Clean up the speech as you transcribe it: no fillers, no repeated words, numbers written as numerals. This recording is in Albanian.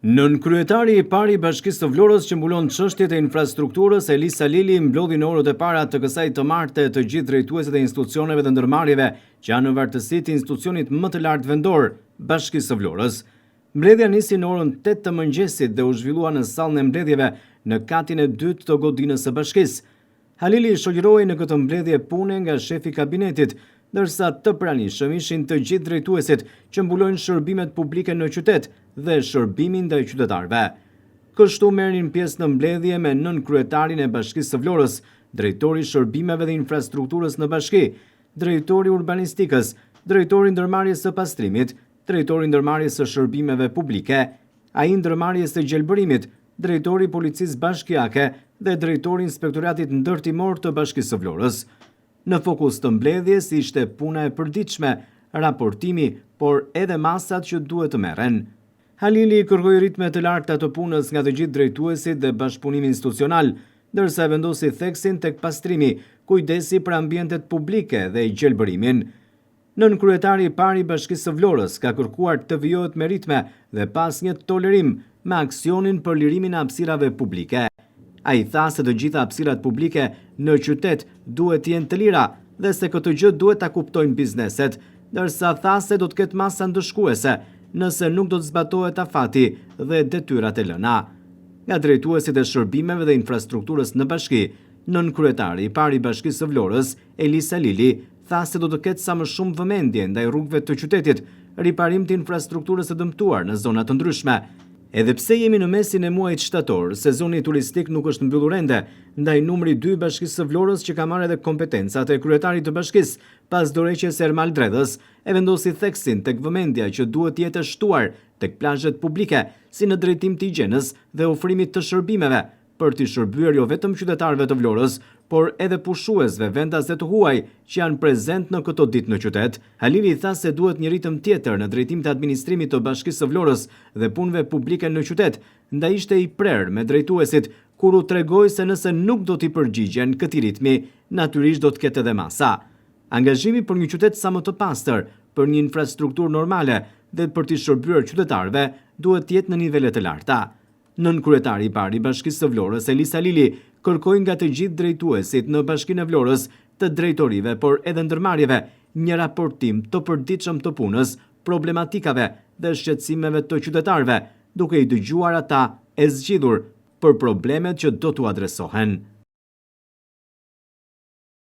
Nën kryetari I parë I Bashkisë së Vlorës që mbulon çështjet e infrastrukturës, Elisa Lili mblodhi në orët e para të kësaj të martë të gjithë drejtuesit e institucioneve dhe ndërmarrjeve që janë në vartësi të institucionit më të lartë vendor, Bashkisë së Vlorës. Mbledhja nisi në orën 8 të mëngjesit dhe u zhvillua në sallën e mbledhjeve në katin e dytë të godinës së Bashkisë. Halili shoqëroi në këtë mbledhje pune nga shefi I kabinetit, ndërsa të pranishëm ishin të gjithë drejtuesit që mbulojnë shërbimet publike në qytet dhe shërbimin ndaj qytetarëve. Kështu merrin pjesë në mbledhje me nën kryetarin e Bashkisë së Vlorës, drejtori I shërbimeve dhe infrastrukturës në bashki, drejtori urbanistikës, drejtori ndërmarrjes së pastrimit, drejtori ndërmarrjes së shërbimeve publike, ai ndërmarrjes së gjelbërimit, drejtori policisë bashkiake dhe drejtori inspektoratit ndërtimor të Bashkisë së Vlorës. Në fokus të mbledhjes ishte puna e përditshme, raportimi, por edhe masat që duhet të merren. Halili kërkoi ritme të larta të punës nga të gjithë drejtuesit dhe bashkëpunimi institucional, ndërsa vendosi theksin tek pastrimi, kujdesi për ambientet publike dhe gjelbërimin. Nën kryetari I parë I Bashkisë së Vlorës ka kërkuar të vijohet me ritme dhe pas një tolerim me aksionin për lirimin e hapësirave publike. Ai tha se të gjitha hapësirat publike në qytet duhet të jenë të lira dhe se këtë gjë duhet ta kuptojnë bizneset, ndërsa tha se do të ketë masa ndëshkuese nëse nuk do të zbatohet afati dhe detyrat e lëna. Nga drejtuesit e shërbimeve dhe infrastrukturës në bashki, nën kryetari I parë I Bashkisë së Vlorës, Elisa Lili, tha se do të ketë sa më shumë vëmendje ndaj rrugëve të qytetit, riparim të infrastrukturës së dëmtuar në zona të ndryshme. Edhe pse jemi në mesin e muajit shtator, sezoni turistik nuk është mbyllur ende, ndaj numri 2 I Bashkisë së Vlorës që ka marrë edhe kompetencat e kryetarit të bashkisë pas dorëheqjes së Ermal Dredhës, e vendosi theksin tek vëmendja që duhet të jetë shtuar tek plazhet publike, si në drejtim të higjienës dhe ofrimit të shërbimeve, për të shërbyer jo vetëm qytetarëve të Vlorës, por edhe pushuesve vendase të huaj që janë prezent në këto ditë në qytet. Halili tha se duhet një ritëm tjetër në drejtim të administrimit të Bashkisë së Vlorës dhe punëve publike në qytet, ndaj ishte I prerë me drejtuesit kur u tregoi se nëse nuk do t'i përgjigjen këtij ritmi, natyrisht do të ketë edhe masa. Angazhimi për një qytet sa më të pastër, për një infrastrukturë normale dhe për t'i shërbyer qytetarëve duhet të jetë në nivele të larta. Nën kryetari I parë I Bashkisë së Vlorës, Elisa Lili, kërkoi nga të gjithë drejtuesit në Bashkinë e Vlorës, të drejtorive, por edhe ndërmarrjeve, një raportim të përditshëm të punës, problematikave dhe shqetësimeve të qytetarëve, duke I dëgjuar ata e zgjidhur për problemet që do t'u adresohen.